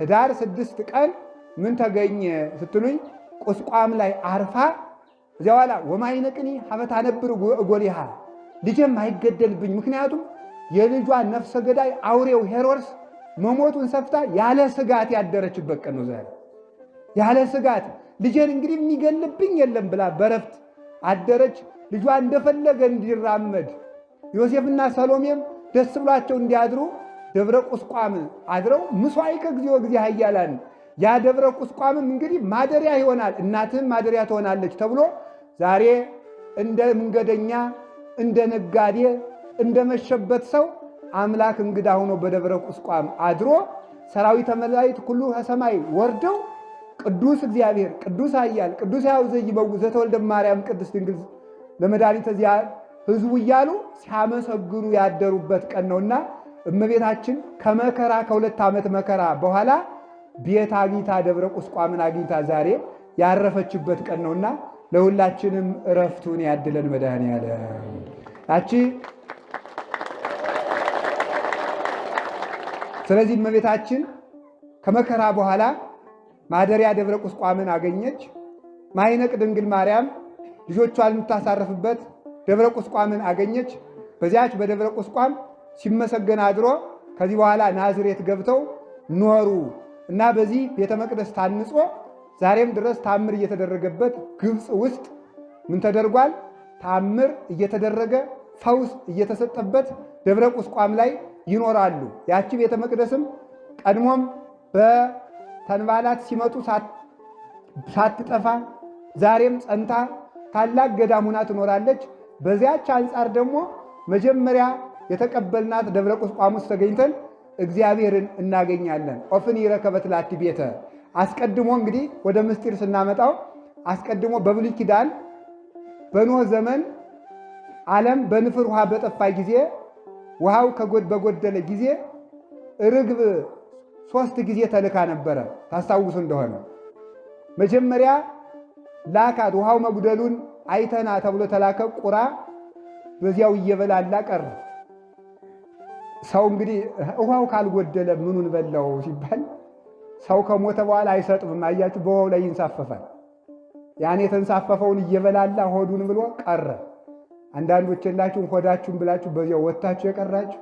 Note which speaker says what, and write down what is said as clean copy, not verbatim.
Speaker 1: ህዳር 6 ቀን ምን ተገኘ ስትሉኝ ቁስቋም ላይ አርፋ እዚያ በኋላ ወማይነቅኒ ሀበታ ነብር ጎሊሃ ልጄም አይገደልብኝ። ምክንያቱም የልጇ ነፍሰ ገዳይ አውሬው ሄሮድስ መሞቱን ሰፍታ ያለ ስጋት ያደረችበት ቀን ነው ዛሬ። ያለ ስጋት ልጄን እንግዲህ የሚገልብኝ የለም ብላ በረፍት አደረች። ልጇ እንደፈለገ እንዲራመድ ዮሴፍና ሰሎሜም ደስ ብሏቸው እንዲያድሩ ደብረ ቁስቋም አድረው ምስዋዕከ እግዚኦ እግዚእ ኃያላን ያ ደብረ ቁስቋምም እንግዲህ ማደሪያ ይሆናል፣ እናትህም ማደሪያ ትሆናለች ተብሎ ዛሬ እንደ መንገደኛ እንደ ነጋዴ እንደ መሸበት ሰው አምላክ እንግዳ ሆኖ በደብረ ቁስቋም አድሮ ሰራዊተ መላእክት ሁሉ ከሰማይ ወርደው ቅዱስ እግዚአብሔር ቅዱስ ኃያል ቅዱስ ሕያው ዘኢይመውት ዘተወልደ ማርያም ቅድስት ድንግል ለመድኃኒተ ዚያ ሕዝቡ እያሉ ሲያመሰግኑ ያደሩበት ቀን ነውና እመቤታችን ከመከራ ከ2 ዓመት መከራ በኋላ ቤት አግኝታ ደብረ ቁስቋምን አግኝታ ዛሬ ያረፈችበት ቀን ነውና ለሁላችንም እረፍቱን ያድለን መድኃኔዓለም። ያቺ ስለዚህ እመቤታችን ከመከራ በኋላ ማደሪያ ደብረ ቁስቋምን አገኘች። ማይነቅ ድንግል ማርያም ልጆቿን የምታሳርፍበት ደብረ ቁስቋምን አገኘች። በዚያች በደብረ ቁስቋም ሲመሰገን አድሮ ከዚህ በኋላ ናዝሬት ገብተው ኖሩ እና በዚህ ቤተ መቅደስ ታንጾ ዛሬም ድረስ ታምር እየተደረገበት ግብፅ ውስጥ ምን ተደርጓል? ታምር እየተደረገ ፈውስ እየተሰጠበት ደብረ ቁስቋም ላይ ይኖራሉ። ያቺ ቤተ መቅደስም ቀድሞም በተንባላት ሲመጡ ሳትጠፋ ዛሬም ጸንታ ታላቅ ገዳም ሆና ትኖራለች። በዚያች አንጻር ደግሞ መጀመሪያ የተቀበልናት ደብረ ቁስቋም ውስጥ ተገኝተን እግዚአብሔርን እናገኛለን። ኦፍኒ ረከበት ላቲ ቤተ አስቀድሞ እንግዲህ ወደ ምስጢር ስናመጣው አስቀድሞ በብሉይ ኪዳን በኖህ ዘመን ዓለም በንፍር ውሃ በጠፋ ጊዜ ውሃው በጎደለ ጊዜ ርግብ 3 ጊዜ ተልካ ነበረ። ታስታውሱ እንደሆነ መጀመሪያ ላካት። ውሃው መጉደሉን አይተና ተብሎ ተላከ። ቁራ በዚያው እየበላላ ቀረ። ሰው እንግዲህ ውሃው ካልጎደለ ምኑን በላው ሲባል ሰው ከሞተ በኋላ አይሰጥም። አያችሁ፣ በውሃው ላይ ይንሳፈፋል። ያን የተንሳፈፈውን እየበላላ ሆዱን ብሎ ቀረ። አንዳንዶች የላችሁም ሆዳችሁን ብላችሁ በዚያው ወጣችሁ የቀራችሁ